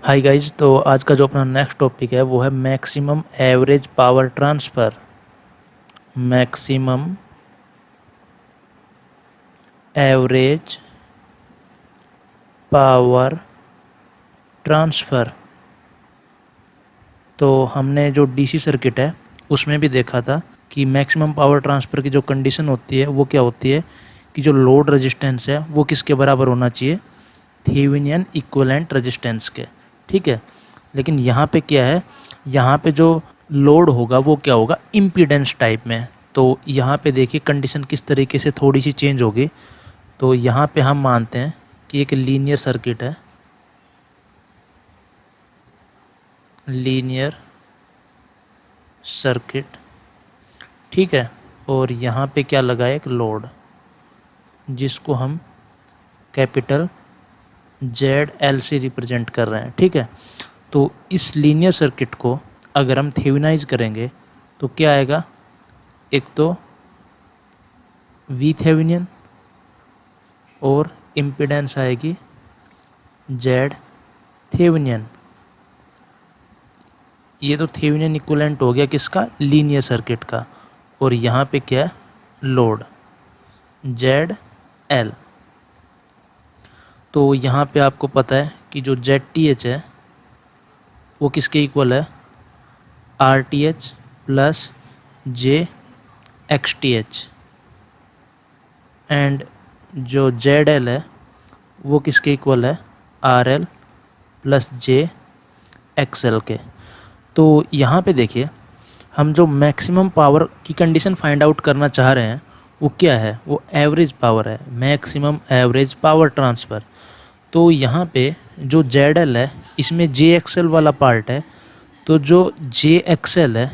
Hi guys, तो आज का जो अपना नेक्स्ट टॉपिक है वो है maximum average power transfer. Maximum average power transfer. तो हमने जो डीसी सर्किट है उसमें भी देखा था कि मैक्सिमम पावर ट्रांसफ़र की जो कंडीशन होती है वो क्या होती है कि जो लोड रेजिस्टेंस है वो किसके बराबर होना चाहिए, थेवेनिन इक्विवेलेंट रेजिस्टेंस के। ठीक है, लेकिन यहाँ पे क्या है, यहाँ पे जो लोड होगा वो क्या होगा, इम्पीडेंस टाइप में। तो यहाँ पे देखिए कंडीशन किस तरीके से थोड़ी सी चेंज होगी। तो यहाँ पे हम मानते हैं कि एक लीनियर सर्किट है, लीनियर सर्किट। ठीक है, और यहाँ पे क्या लगा है, एक लोड जिसको हम कैपिटल ZL से रिप्रेजेंट कर रहे हैं। ठीक है, तो इस लीनियर सर्किट को अगर हम थेवेनाइज करेंगे तो क्या आएगा, एक तो वी थेवेनिन और इम्पीडेंस आएगी जेड थेवेनिन। ये तो थेवेनिन इक्विवेलेंट हो गया किसका, लीनियर सर्किट का। और यहाँ पे क्या है, लोड ZL। तो यहाँ पे आपको पता है कि जो ZTH है वो किसके इक्वल है, RTH प्लस JXTH। एंड जो ZL है वो किसके इक्वल है, RL प्लस JXL के। तो यहाँ पे देखिए हम जो मैक्सिमम पावर की कंडीशन फाइंड आउट करना चाह रहे हैं वो क्या है, वो एवरेज पावर है, मैक्सिमम एवरेज पावर ट्रांसफ़र। तो यहाँ पे जो ZL है इसमें JXL वाला पार्ट है, तो जो JXL है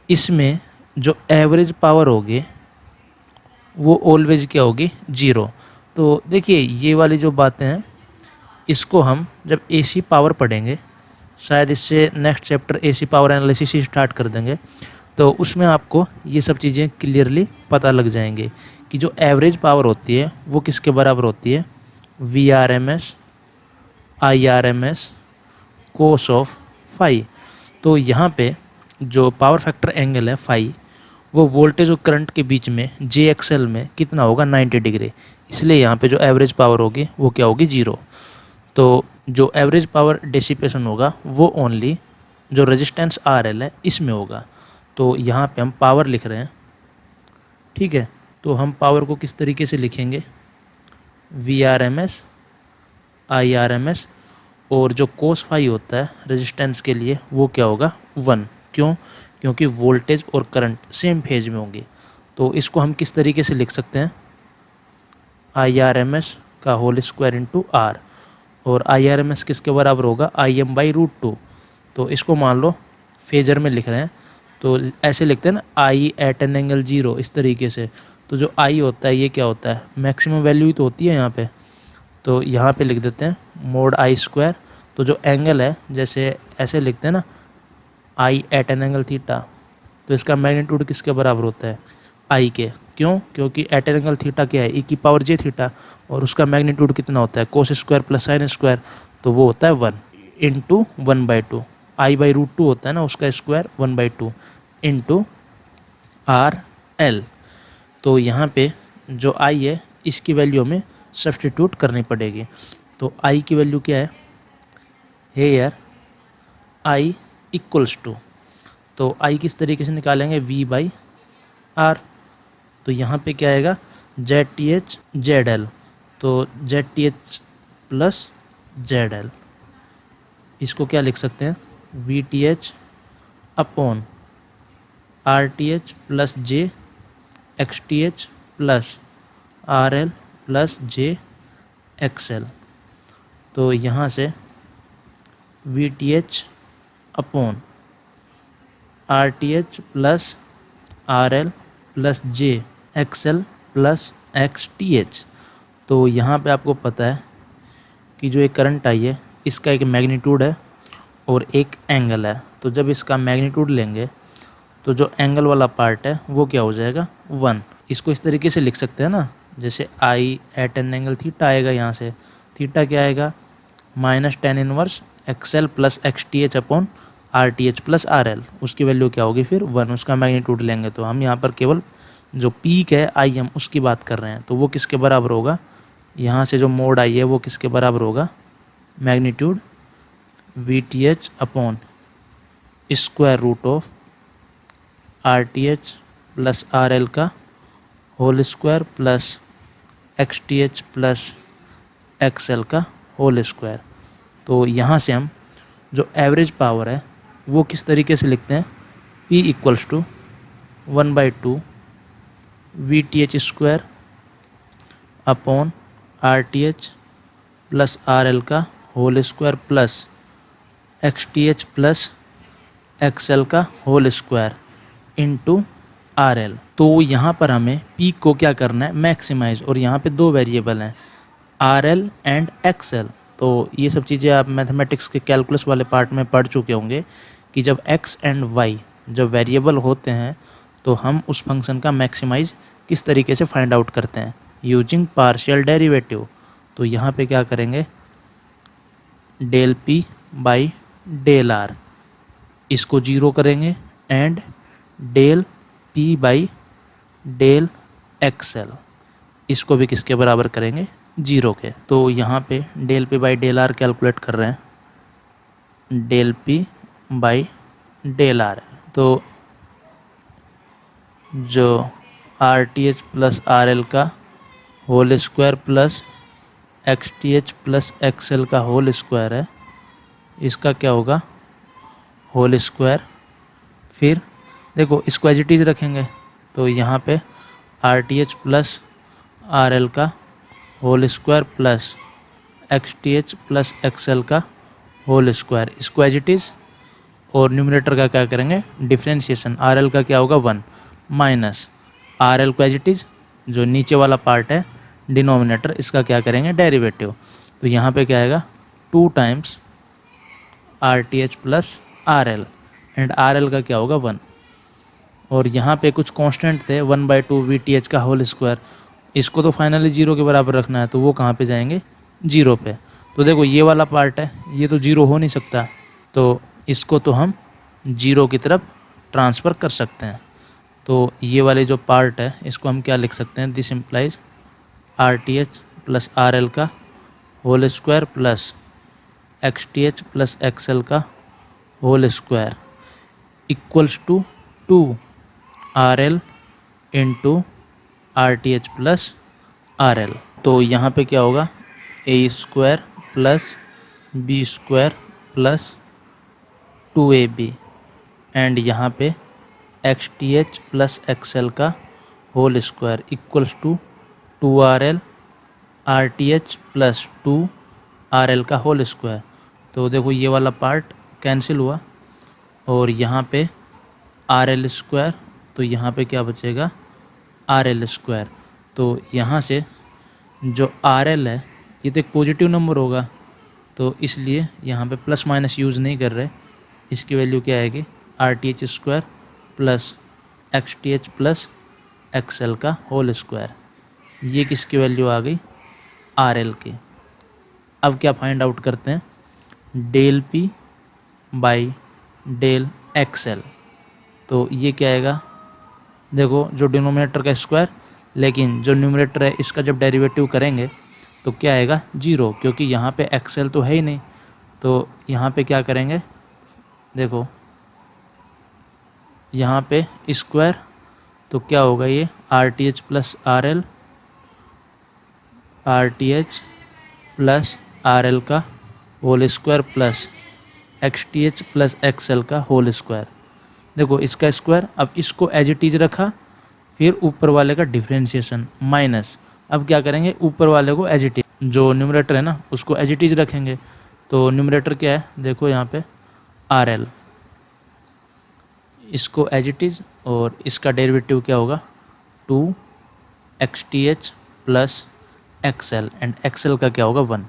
इसमें जो एवरेज पावर होगी वो ऑलवेज क्या होगी, ज़ीरो। तो देखिए ये वाली जो बातें हैं इसको हम जब AC पावर पढ़ेंगे, शायद इससे next chapter AC power analysis ही स्टार्ट कर देंगे, तो उसमें आपको ये सब चीज़ें क्लियरली पता लग जाएंगे कि जो एवरेज पावर होती है वो किसके बराबर होती है, VRMS IRMS cos of phi. तो यहाँ पे जो पावर फैक्टर एंगल है फाई, वो वोल्टेज और करंट के बीच में JXL में कितना होगा, 90 डिग्री। इसलिए यहाँ पे जो एवरेज पावर होगी वो क्या होगी, ज़ीरो। तो जो एवरेज पावर डेसिपेशन होगा वो ओनली जो रेजिस्टेंस RL है इसमें होगा। तो यहाँ पे हम पावर लिख रहे हैं। ठीक है, तो हम पावर को किस तरीके से लिखेंगे, VRMS IRMS, और जो कोस फाई होता है रेजिस्टेंस के लिए वो क्या होगा, 1। क्यों, क्योंकि वोल्टेज और करंट सेम फेज में होंगे। तो इसको हम किस तरीके से लिख सकते हैं, IRMS का होल स्क्वायर इंटू R। और IRMS किसके बराबर होगा, Im/√2। तो इसको मान लो फेजर में लिख रहे हैं तो ऐसे लिखते हैं ना, I एट एन एंगल 0, इस तरीके से। तो जो I होता है ये क्या होता है, मैक्सिमम वैल्यू ही तो होती है यहाँ पे। तो यहाँ पे लिख देते हैं मोड I²। तो जो एंगल है जैसे ऐसे लिखते हैं ना, I at an angle theta, तो इसका मैग्नीट्यूड किसके बराबर होता है, I के। क्यों, क्योंकि एट एन एंगल थीटा क्या है, e⁻j थीटा, और उसका मैग्नीट्यूड कितना होता है, cos square plus sine square, तो वो होता है 1 इंटू 1/2। I/√2 होता है ना उसका स्क्वायर, 1/2 इंटू RL। तो यहाँ पे जो I है इसकी वैल्यू हमें सब्सटीट्यूट करनी पड़ेगी। तो I की वैल्यू क्या है, हेयर I इक्वल्स टू, तो I किस तरीके से निकालेंगे, V/R। तो यहाँ पे क्या आएगा, ZTH ZL, तो ZTH प्लस ZL, इसको क्या लिख सकते हैं, VTH upon RTH plus JXTH plus RL plus JXL। तो यहाँ से VTH upon RTH plus RL plus JXL plus XTH। तो यहाँ पे आपको पता है कि जो एक करंट आई है इसका एक मैग्नीट्यूड है और एक एंगल है। तो जब इसका मैग्नीट्यूड लेंगे तो जो एंगल वाला पार्ट है वो क्या हो जाएगा, 1। इसको इस तरीके से लिख सकते हैं ना, जैसे I at an angle theta आएगा, यहाँ से थीटा क्या आएगा, minus tan inverse XL plus X T H upon R T H plus R L, उसकी वैल्यू क्या होगी फिर 1, उसका मैग्नीट्यूड लेंगे। तो हम यहाँ पर केवल जो पीक है आई एम उसकी बात कर रहे हैं, तो वो किसके बराबर होगा, यहाँ से जो मोड आई है वो किसके बराबर होगा, magnitude V T H upon square root of R T H plus R L का whole square plus X T H plus X L का होल स्क्वायर। तो यहाँ से हम जो एवरेज पावर है वो किस तरीके से लिखते हैं, P equals to 1/2 V T H square upon R T H plus R L का whole square plus X T H plus X L का whole square into R L. तो यहाँ पर हमें पीक को क्या करना है, मैक्सिमाइज, और यहाँ पे दो वेरिएबल हैं are L and x L. तो ये सब चीज़ें आप मैथमेटिक्स के कैलकुलस वाले पार्ट में पढ़ चुके होंगे कि जब एक्स एंड वाई जब वेरिएबल होते हैं तो हम उस फंक्शन का मैक्सिमाइज किस तरीके से फाइंड आउट करते हैं, यूजिंग पार्शियल डेरिवेटिव। तो यहाँ पे क्या करेंगे, del P by del R इसको जीरो करेंगे and del P by del XL इसको भी किसके बराबर करेंगे, जीरो के। तो यहाँ पे del P by del R calculate कर रहे हैं, del P by del R. तो जो R T H plus R L का whole square plus X T H plus X L का होल स्क्वायर है, इसका क्या होगा, होल स्क्वायर। फिर देखो इसको एज इट इज रखेंगे, तो यहाँ पे R T H plus R L का whole square plus X T H plus X L का होल स्क्वायर, इसको एज इट इज। और न्यूमरेटर का क्या करेंगे, डिफ्रेंशिएशन, आर एल का क्या होगा 1 माइनस आर एल को एज इट इज, जो नीचे वाला पार्ट है डिनोमिनेटर, इसका क्या करेंगे, डेरिवेटिव। तो यहाँ पे क्या आएगा 2 times are T H plus R L and are L का क्या होगा 1। और यहाँ पे कुछ कांस्टेंट थे 1/2 वी टी एच का होल स्क्वायर, इसको तो फाइनली जीरो के बराबर रखना है, तो वो कहाँ पे जाएंगे, जीरो पे। तो देखो ये वाला पार्ट है, ये तो जीरो हो नहीं सकता, तो इसको तो हम जीरो की तरफ ट्रांसफ़र कर सकते हैं। तो ये वाले जो पार्ट है इसको हम क्या लिख सकते हैं, this implies R T H plus R L का whole square plus X T H plus X L का whole square equals to 2 R L into R T H plus R L. तो यहाँ पे क्या होगा, A square plus B square plus 2ab and यहाँ पे X T H plus X L का whole square equals to 2 R L R T H plus 2 R L का whole square. तो देखो ये वाला पार्ट कैंसिल हुआ और यहाँ पे आर एल स्क्वायर, तो यहाँ पे क्या बचेगा, आर एल स्क्वायर। तो यहाँ से जो आर एल है ये तो एक पॉजिटिव नंबर होगा, तो इसलिए यहाँ पे प्लस माइनस यूज़ नहीं कर रहे, इसकी वैल्यू क्या आएगी, are T H square plus X T H plus X L का होल स्क्वायर। ये किसकी वैल्यू आ गई, आर एल की। अब क्या फाइंड आउट करते हैं, del P by del X L. तो ये क्या आएगा, देखो जो डिनोमिनेटर का स्क्वायर, लेकिन जो न्यूमरेटर है इसका जब डेरिवेटिव करेंगे तो क्या आएगा, जीरो, क्योंकि यहाँ पे एक्सएल तो है ही नहीं। तो यहाँ पे क्या करेंगे, देखो यहाँ पे स्क्वायर, तो क्या होगा ये R T H plus R L, R T H plus R L का whole square plus X T H plus X L का होल स्क्वायर। देखो इसका स्क्वायर, अब इसको एज इट इज रखा, फिर ऊपर वाले का डिफ्रेंशिएशन माइनस, अब क्या करेंगे, ऊपर वाले को एज इट इज, जो न्यूमरेटर है ना उसको एज इट इज रखेंगे। तो न्यूमरेटर क्या है, देखो यहाँ पे आर एल, इसको एज इट इज, और इसका डेरिवेटिव क्या होगा 2 x T H plus X L and x L का क्या होगा 1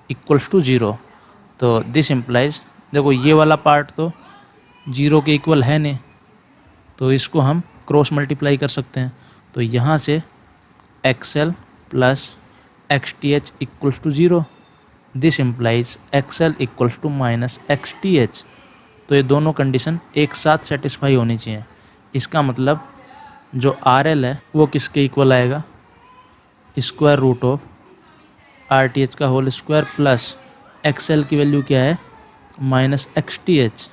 इक्वल्स टू 0। तो दिस इम्प्लाइज, देखो ये वाला पार्ट तो जीरो के इक्वल है नहीं, तो इसको हम क्रॉस मल्टीप्लाई कर सकते हैं। तो यहाँ से X L plus X T H equals to 0 this implies XL equals to minus X T H. तो ये दोनों कंडीशन एक साथ सेटिस्फाई होनी चाहिए। इसका मतलब जो आर एल है वो किसके इक्वल आएगा, square root of R T H का whole square plus X L की वैल्यू क्या है, माइनस एक्स टी एच।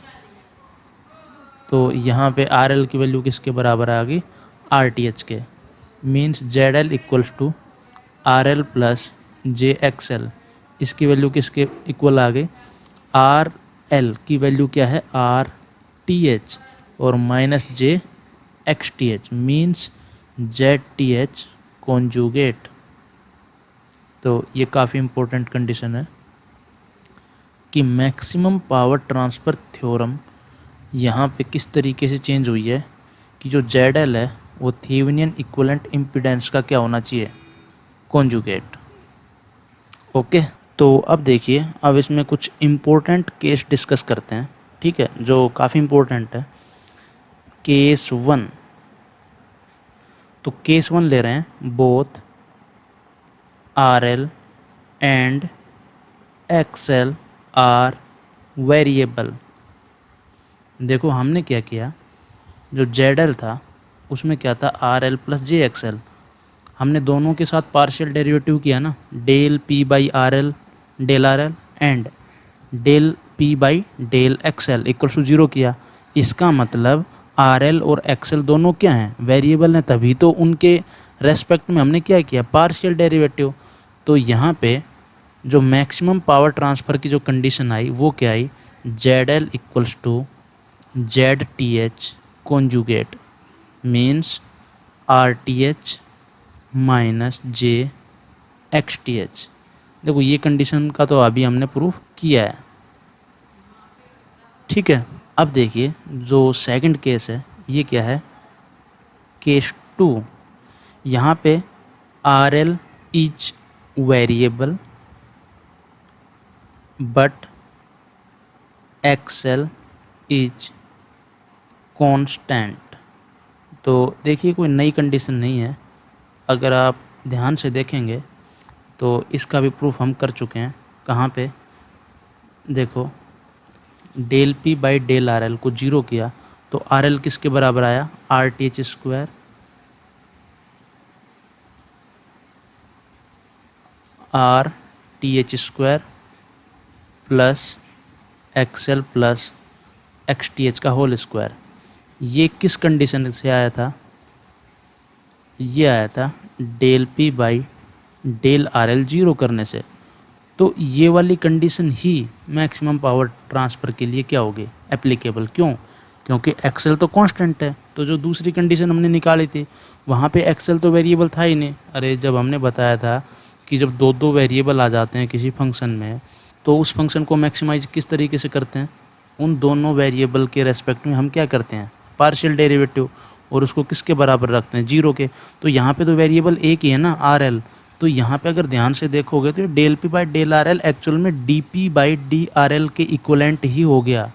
तो यहाँ पे आर एल की वैल्यू किसके बराबर आ गई, आर टी एच के। Means Z L equals to R L plus J X L. इसकी वैल्यू किसके इक्वल आ गई, आर एल की वैल्यू क्या है, आर टी एच और minus J X T H, means Z T H conjugate. तो ये काफ़ी इम्पोर्टेंट कंडीशन है कि मैक्सिमम पावर ट्रांसफ़र थ्योरम यहाँ पे किस तरीके से चेंज हुई है कि जो जेड एल है वो थेवेनियन इक्विवेलेंट इम्पीडेंस का क्या होना चाहिए, कॉन्जुगेट। ओके, तो अब देखिए, अब इसमें कुछ इम्पोर्टेंट केस डिस्कस करते हैं, ठीक है, जो काफ़ी इम्पोर्टेंट है। केस वन, तो केस वन ले रहे हैं, both are L and x L R variable. देखो हमने क्या किया, जो जेड एल था उसमें क्या था, R L plus J X L. हमने दोनों के साथ पार्शियल डेरिवेटिव किया ना, del P by R L del R L and del P by del X L equal to 0 किया। इसका मतलब आर एल और एक्स एल दोनों क्या हैं, वेरिएबल हैं, तभी तो उनके रेस्पेक्ट में हमने क्या किया, पार्शियल डेरिवेटिव। तो यहाँ पे जो मैक्सिमम पावर ट्रांसफ़र की जो कंडीशन आई वो क्या आई, Z L equals to Z T H conjugate, means R T H minus J X T H. देखो ये कंडीशन का तो अभी हमने प्रूफ किया है, ठीक है। अब देखिए जो सेकंड केस है ये क्या है, केस टू। यहाँ पे R L is variable but X L is constant. तो देखिए कोई नई कंडीशन नहीं है, अगर आप ध्यान से देखेंगे तो इसका भी प्रूफ हम कर चुके हैं। कहाँ पे, देखो del P by del R L को 0 किया तो आर एल किसके बराबर आया, R T H square R T H square plus X L plus X T H का होल स्क्वायर। ये किस कंडीशन से आया था, ये आया था del P by del R L 0 करने से। तो ये वाली कंडीशन ही मैक्सिमम पावर ट्रांसफ़र के लिए क्या होगी, एप्लीकेबल। क्यों, क्योंकि एक्सेल तो कांस्टेंट है। तो जो दूसरी कंडीशन हमने निकाली थी वहाँ पे एक्सेल तो वेरिएबल था ही नहीं। अरे जब हमने बताया था कि जब दो दो वेरिएबल आ जाते हैं किसी फंक्शन में तो उस फंक्शन को मैक्सिमाइज किस तरीके से करते हैं, उन दोनों वेरिएबल के रेस्पेक्ट में हम क्या करते हैं, पार्शियल डेरिवेटिव, और उसको किसके बराबर रखते हैं, 0 के। तो यहाँ पे तो वेरिएबल एक ही है ना, आर एल। तो यहाँ पे अगर ध्यान से देखोगे तो del P by del R L actual में D P by D R L के इक्वलेंट ही हो गया।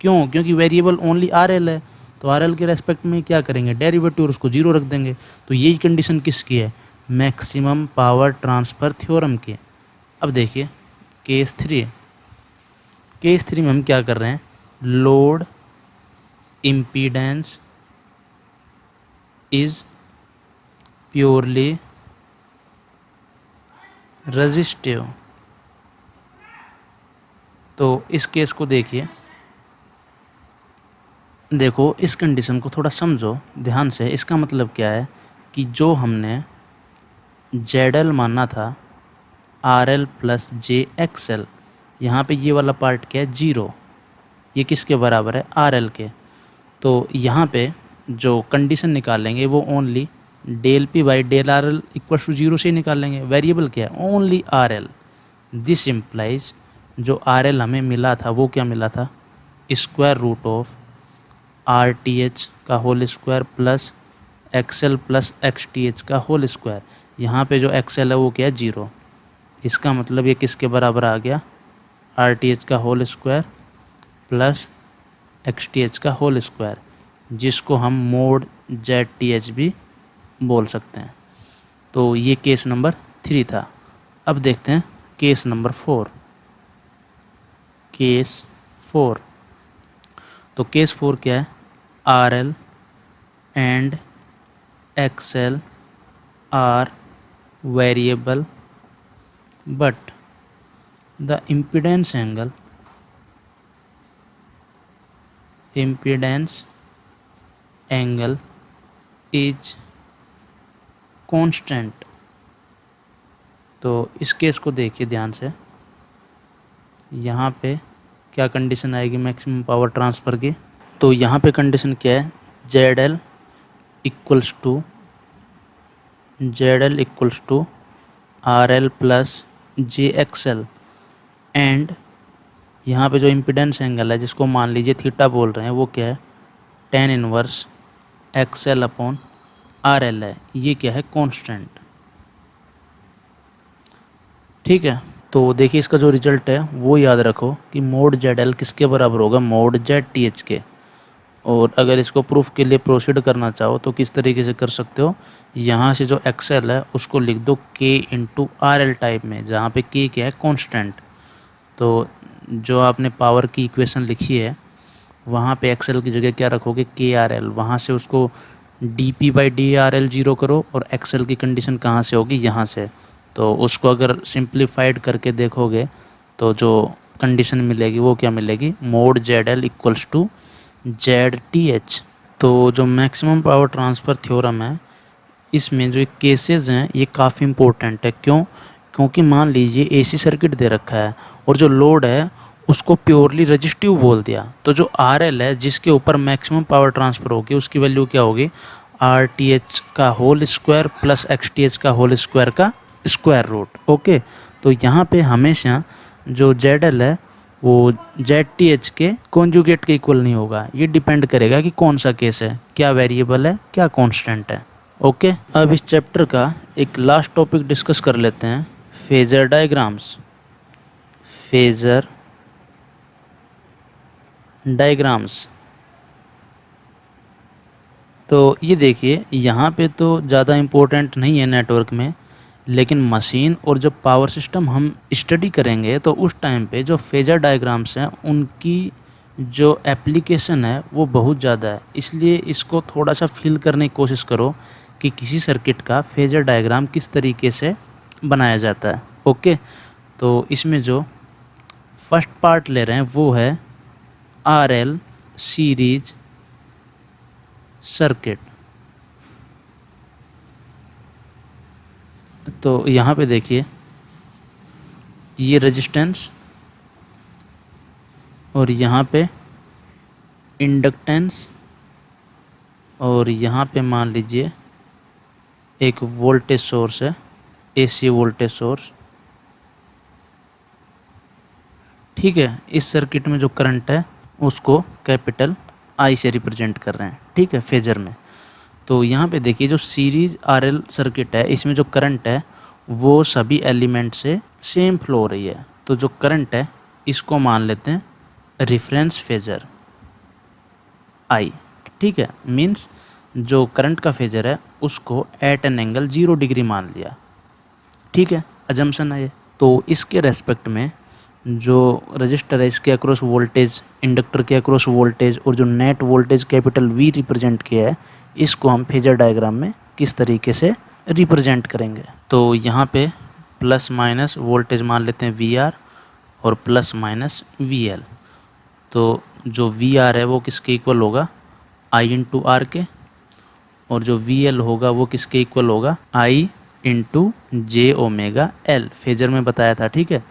क्यों, क्योंकि वेरिएबल ओनली आर एल है। तो आर एल के रेस्पेक्ट में क्या करेंगे, डेरिवेटिव, और उसको 0 रख देंगे। तो यही कंडीशन किसकी है, मैक्सिमम पावर ट्रांसफ़र थ्योरम की। अब देखिए केस थ्री, केस थ्री में हम क्या कर रहे हैं, load impedance is purely resistive. तो इस केस को देखिए, देखो इस कंडीशन को थोड़ा समझो ध्यान से। इसका मतलब क्या है कि जो हमने जेड एल माना था R L plus J X L, यहाँ पर ये वाला पार्ट क्या है, 0। ये किसके बराबर है, आर एल के। तो यहाँ पे जो कंडीशन निकालेंगे वो only del P by del R L equal to 0 से ही निकालेंगे। वेरिएबल क्या है, only R L. This implies जो आर एल हमें मिला था वो क्या मिला था, square root of R T H का whole square plus X L plus X T H का होल स्क्वायर। यहाँ पे जो एक्स एल है वो क्या है, 0। इसका मतलब ये किसके बराबर आ गया, आर टी एच का whole square plus X T H का होल स्क्वायर, जिसको हम मोड जेड टी एच भी बोल सकते हैं। तो ये केस नंबर 3 था। अब देखते हैं केस नंबर 4। केस 4। तो केस 4 क्या है? Are L and x L R variable but the impedance angle is constant। तो इस केस को देखिए ध्यान से, यहाँ पे क्या कंडीशन आएगी मैक्सिमम पावर ट्रांसफ़र की? तो यहाँ पे कंडीशन क्या है? Z L equals to R L plus J X L and यहाँ पे जो इम्पीडेंस एंगल है जिसको मान लीजिए थीटा बोल रहे हैं वो क्या है? tan inverse x L upon R L है। ये क्या है? कांस्टेंट। ठीक है, तो देखिए इसका जो रिजल्ट है वो याद रखो कि मोड जेड एल किसके बराबर होगा? मोड जेड टी एच के। और अगर इसको प्रूफ के लिए प्रोसीड करना चाहो तो किस तरीके से कर सकते हो? यहाँ से जो एक्स एल है उसको लिख दो के इंटू आर एल टाइप में, जहाँ पे के क्या है? कांस्टेंट। तो जो आपने पावर की इक्वेशन लिखी है वहाँ पे एक्स एल की जगह क्या रखोगे? के आर एल। वहाँ से उसको D P by D R L zero करो और एक्स एल की कंडीशन कहाँ से होगी? यहाँ से। तो उसको अगर सिंप्लीफाइड करके देखोगे तो जो कंडीशन मिलेगी वो क्या मिलेगी? Mod Z L equals to Z T H. तो जो मैक्सिमम पावर ट्रांसफ़र थ्योरम है इसमें जो केसेस हैं ये काफ़ी इंपॉर्टेंट है। क्यों? क्योंकि मान लीजिए एसी सर्किट दे रखा है और जो लोड है उसको प्योरली रजिस्टिव बोल दिया, तो जो आर एल है जिसके ऊपर मैक्सिमम पावर ट्रांसफ़र होगी उसकी वैल्यू क्या होगी? आर टी एच का whole square plus X T H का होल स्क्वायर का स्क्वायर रूट। ओके, तो यहाँ पे हमेशा जो जेड एल है वो जेड टी एच के कॉन्जुगेट के इक्वल नहीं होगा। ये डिपेंड करेगा कि कौन सा केस है, क्या वेरिएबल है, क्या कांस्टेंट है। ओके, अब इस चैप्टर का एक लास्ट टॉपिक डिस्कस कर लेते हैं, फेजर डायग्राम्स। Phasor diagrams. तो ये देखिए यहाँ पे तो ज़्यादा इम्पोर्टेंट नहीं है नेटवर्क में, लेकिन मशीन और जब पावर सिस्टम हम स्टडी करेंगे तो उस टाइम पे जो फेजर डायग्राम्स हैं उनकी जो एप्लीकेशन है वो बहुत ज़्यादा है। इसलिए इसको थोड़ा सा फील करने की कोशिश करो कि किसी सर्किट का फेजर डायग्राम किस तरीके से बनाया जाता है। ओके, तो इसमें जो फर्स्ट पार्ट ले रहे हैं वो है आर एल सीरीज सर्किट। तो यहाँ पे देखिए ये रेजिस्टेंस और यहाँ पे इंडक्टेंस और यहाँ पे मान लीजिए एक वोल्टेज सोर्स है, एसी वोल्टेज सोर्स। ठीक है, इस सर्किट में जो करंट है उसको कैपिटल आई से रिप्रेजेंट कर रहे हैं। ठीक है, फेजर में। तो यहाँ पे देखिए जो सीरीज आरएल सर्किट है इसमें जो करंट है वो सभी एलिमेंट से सेम फ्लो हो रही है। तो जो करंट है इसको मान लेते हैं रेफरेंस फेजर आई। ठीक है, मीन्स जो करंट का फेजर है उसको एट एन एंगल 0 डिग्री मान लिया। ठीक है, अजम्पशन है ये। तो इसके रेस्पेक्ट में जो रजिस्टर है इसके अक्रॉस वोल्टेज, इंडक्टर के अक्रॉस वोल्टेज और जो net voltage capital V represent किया है इसको हम फेजर डायग्राम में किस तरीके से रिप्रेजेंट करेंगे। तो यहाँ पे प्लस माइनस वोल्टेज मान लेते हैं वी आर और प्लस माइनस वी एल। तो जो वी आर है वो किसके इक्वल होगा? आई इंटू आर के, और जो वी एल होगा वो किसके इक्वल होगा? आई इंटू जे ओमेगा एल। फेजर में बताया था। ठीक है,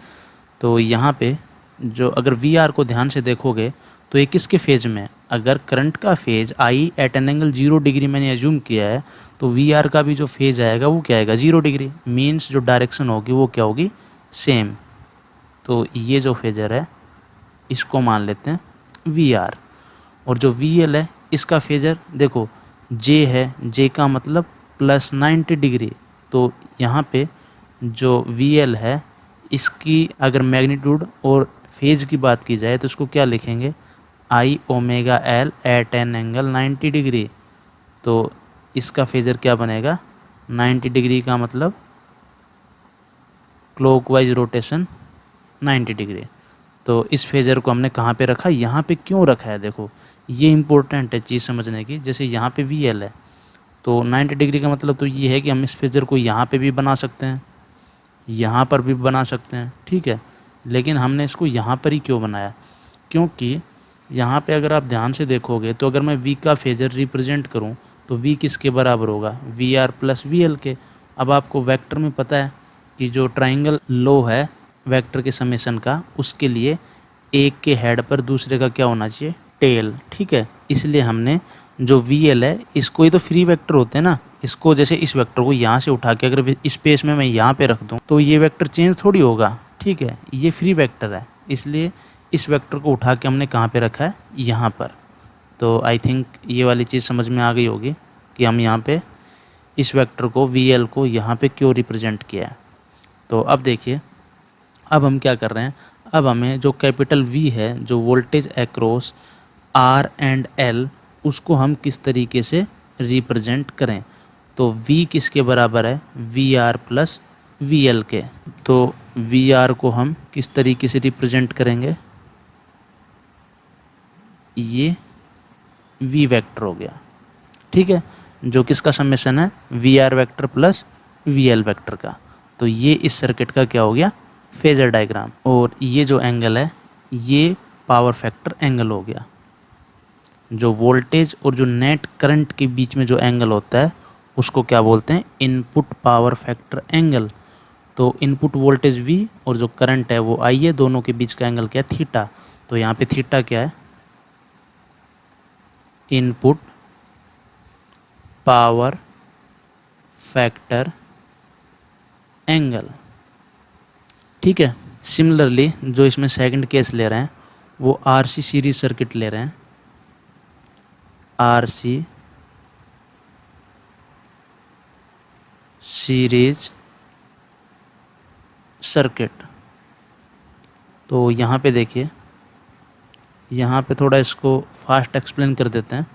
तो यहाँ पे जो अगर वी आर को ध्यान से देखोगे तो ये किसके फेज में है? अगर करंट का phase I at an angle 0 degree मैंने एज्यूम किया है तो वी आर का भी जो फेज आएगा वो क्या आएगा? 0 डिग्री। मीन्स जो डायरेक्शन होगी वो क्या होगी? सेम। तो ये जो फेजर है इसको मान लेते हैं वी आर। और जो वी एल है इसका फेजर देखो जे है, जे का मतलब प्लस 90 डिग्री। तो यहाँ पे जो वी एल है इसकी अगर मैग्नीट्यूड और फेज की बात की जाए तो इसको क्या लिखेंगे? I omega L at an angle 90 degree. तो इसका फेजर क्या बनेगा? 90 डिग्री का मतलब क्लॉकवाइज रोटेशन 90 डिग्री। तो इस फेज़र को हमने कहाँ पे रखा, यहाँ पे क्यों रखा है, देखो ये इम्पोर्टेंट है चीज़ समझने की। जैसे यहाँ पे वी एल है तो 90 डिग्री का मतलब तो ये है कि हम इस फेज़र को यहाँ पे भी बना सकते हैं, यहाँ पर भी बना सकते हैं, ठीक है। लेकिन हमने इसको यहाँ पर ही क्यों बनाया, क्योंकि यहाँ पे अगर आप ध्यान से देखोगे तो अगर मैं v का फेज़र रिप्रेजेंट करूँ तो v किसके बराबर होगा, V R plus V L के। अब आपको वेक्टर में पता है कि जो ट्राइंगल लो है वेक्टर के समेशन का, उसके लिए एक के हेड पर दूसरे का क्या होना चाहिए, टेल, ठीक है। इसलिए हमने जो वी एल है इसको, ही तो फ्री वेक्टर होते हैं ना, इसको जैसे इस वेक्टर को यहाँ से उठा के अगर स्पेस में मैं यहाँ पे रख दूँ तो ये वेक्टर चेंज थोड़ी होगा, ठीक है, ये फ्री वेक्टर है। इसलिए इस वेक्टर को उठा के हमने कहाँ पे रखा है, यहाँ पर। तो आई थिंक ये वाली चीज़ समझ में आ गई होगी कि हम यहाँ पे इस वेक्टर को वी एल को यहाँ पे क्यों रिप्रेजेंट किया है। तो अब देखिए, अब हम क्या कर रहे हैं, अब हमें जो कैपिटल वी है, जो voltage across R and L, उसको हम किस तरीके से रिप्रेजेंट करें। तो वी किसके बराबर है, V R plus V L के। तो वी आर को हम किस तरीके से रिप्रेजेंट करेंगे, ये वी वेक्टर हो गया, ठीक है, जो किसका समेशन है, V R vector plus V L vector का। तो ये इस सर्किट का क्या हो गया, फेजर डायग्राम। और ये जो एंगल है ये पावर फैक्टर एंगल हो गया। जो वोल्टेज और जो नेट करंट के बीच में जो एंगल होता है उसको क्या बोलते हैं, इनपुट पावर फैक्टर एंगल। तो इनपुट वोल्टेज V और जो करंट है वो I है, दोनों के बीच का एंगल क्या है, थीटा। तो यहाँ पे थीटा क्या है, इनपुट पावर फैक्टर एंगल, ठीक है। सिमिलरली जो इसमें सेकंड केस ले रहे हैं वो RC सीरीज सर्किट ले रहे हैं, RC सीरीज सर्किट। तो यहाँ पे देखिए, यहाँ पे थोड़ा इसको फास्ट एक्सप्लेन कर देते हैं।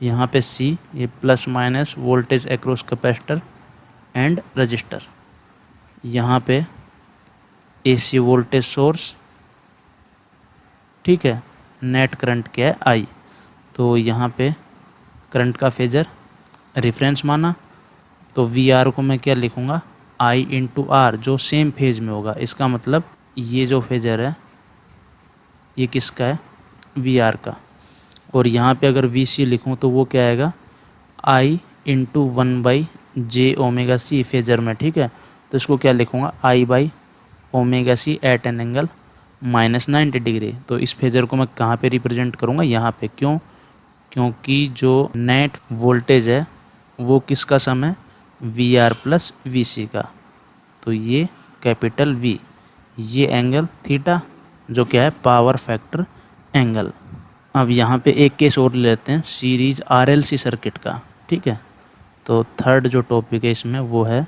यहाँ पे C ये plus minus voltage across capacitor and register, यहाँ पे AC वोल्टेज सोर्स, ठीक है, नेट करंट क्या है I। तो यहाँ पे करंट का फेजर रेफरेंस माना, तो VR को मैं क्या लिखूँगा, I इंटू आर, जो सेम फेज में होगा। इसका मतलब ये जो फेजर है ये किसका है, VR का। और यहाँ पे अगर VC लिखूँ तो वो क्या आएगा, I into 1/j omega C phasor में, ठीक है। तो इसको क्या लिखूँगा, I omega C at an angle -90 degree. तो इस फेजर को मैं कहाँ पे रिप्रेजेंट करूँगा, यहाँ पे। क्यों, क्योंकि जो नेट वोल्टेज है वो किसका सम है, VR प्लस VC का। तो ये कैपिटल V, ये एंगल थीटा जो क्या है, पावर फैक्टर एंगल। अब यहाँ पे एक केस और ले लेते हैं, सीरीज RLC सर्किट का, ठीक है। तो थर्ड जो टॉपिक है इसमें वो है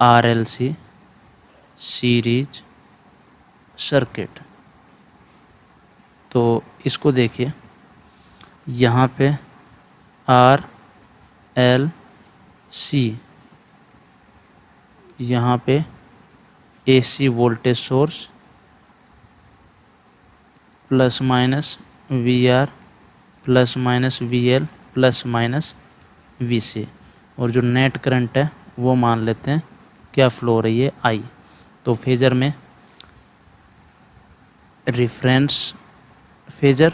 RLC सीरीज सर्किट। तो इसको देखिए, यहाँ पे RLC, यहाँ पे AC voltage source plus minus VR plus minus VL plus minus VC, और जो नेट करंट है वो मान लेते हैं क्या फ्लो हो रही है, I। तो फेजर में रेफरेंस फेजर,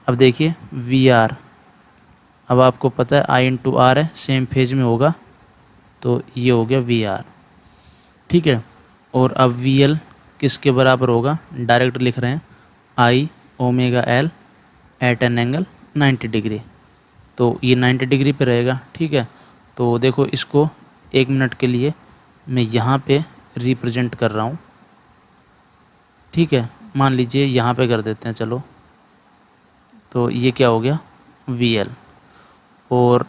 अब देखिए VR, अब आपको पता है I इंटू आर है, सेम फेज में होगा, तो ये हो गया VR, ठीक है। और अब VL किसके बराबर होगा, डायरेक्ट लिख रहे हैं I omega L at an angle 90 degree. तो ये 90 डिग्री पे रहेगा, ठीक है। तो देखो इसको 1 मिनट के लिए मैं यहाँ पे रिप्रेजेंट कर रहा हूँ, ठीक है। मान लीजिए यहाँ पे कर देते हैं, चलो। तो ये क्या हो गया, VL। और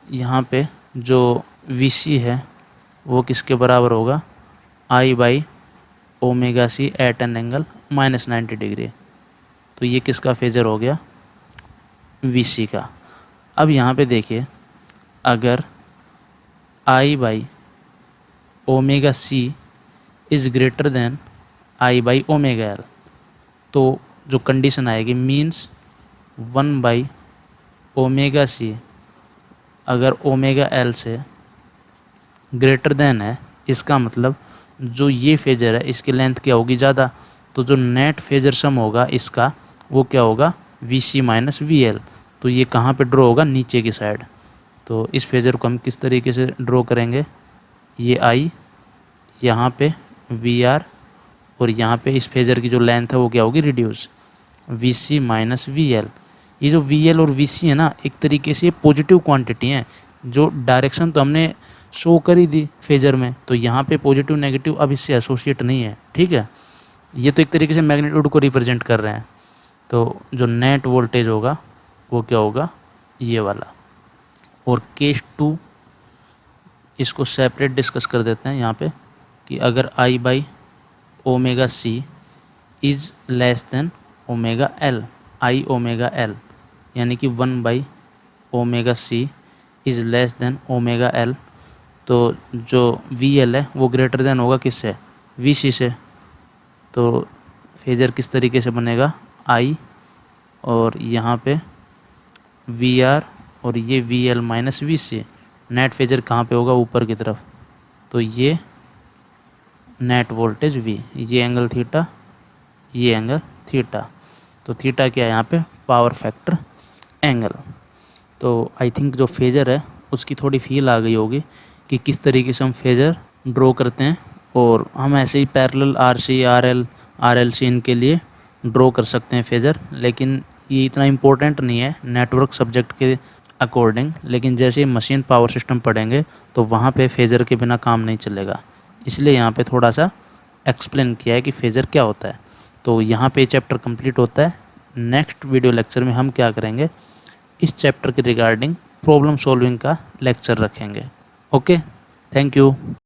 यहाँ पे जो VC है वो किसके बराबर होगा, I omega C at an angle -90 degree. तो ये किसका फेजर हो गया, VC का। अब यहाँ पे देखिए, अगर I/ओमेगा C इज़ ग्रेटर देन I/ओमेगा L, तो जो कंडीशन आएगी मीन्स 1/ω/c अगर ω/L से ग्रेटर देन है, इसका मतलब जो ये फेजर है इसकी लेंथ क्या होगी ज़्यादा, तो जो नेट फेजर सम होगा इसका वो क्या होगा VC माइनस VL। तो ये कहाँ पे ड्रॉ होगा, नीचे की साइड। तो इस फेजर को हम किस तरीके से ड्रॉ करेंगे, ये I, यहाँ पे VR और यहाँ पे इस फेजर की जो लेंथ है वो क्या होगी रिड्यूस, VC माइनस VL। ये जो VL और VC है ना, एक तरीके से पॉजिटिव क्वांटिटी हैं। जो डायरेक्शन तो हमने शो कर ही दी फेजर में, तो यहाँ पे पॉजिटिव नेगेटिव अब इससे एसोसिएट नहीं है, ठीक है। ये तो एक तरीके से मैग्नीट्यूड को रिप्रेजेंट कर रहे हैं। तो जो नेट वोल्टेज होगा वो क्या होगा, ये वाला। और केस 2 इसको सेपरेट डिस्कस कर देते हैं यहाँ पे कि अगर I/ω/c is less than ω/L, I/ω/L यानी कि 1/ω/c is less than ω/L, तो जो VL है वो ग्रेटर देन होगा किससे, VC से। तो फेजर किस तरीके से बनेगा, I और यहाँ पे VR और ये VL minus VC। Net phasor कहाँ पे होगा, ऊपर की तरफ। तो ये नेट वोल्टेज V, ये एंगल थीटा, ये एंगल थीटा। तो थीटा क्या है यहाँ पे, पावर फैक्टर एंगल। तो आई थिंक जो फेजर है उसकी थोड़ी फील आ गई होगी कि किस तरीके से हम फेजर ड्रॉ करते हैं। और हम ऐसे ही पैरेलल RC, RL, RLC इनके लिए ड्रॉ कर सकते हैं फेजर, लेकिन ये इतना इम्पोर्टेंट नहीं है नेटवर्क सब्जेक्ट के अकॉर्डिंग। लेकिन जैसे ही मशीन पावर सिस्टम पढ़ेंगे तो वहाँ पे फेजर के बिना काम नहीं चलेगा, इसलिए यहाँ पे थोड़ा सा एक्सप्लेन किया है कि फेजर क्या होता है। तो यहाँ पे चैप्टर कंप्लीट होता है। नेक्स्ट वीडियो लेक्चर में हम क्या करेंगे, इस चैप्टर के रिगार्डिंग प्रॉब्लम सॉल्विंग का लेक्चर रखेंगे। Okay, thank you.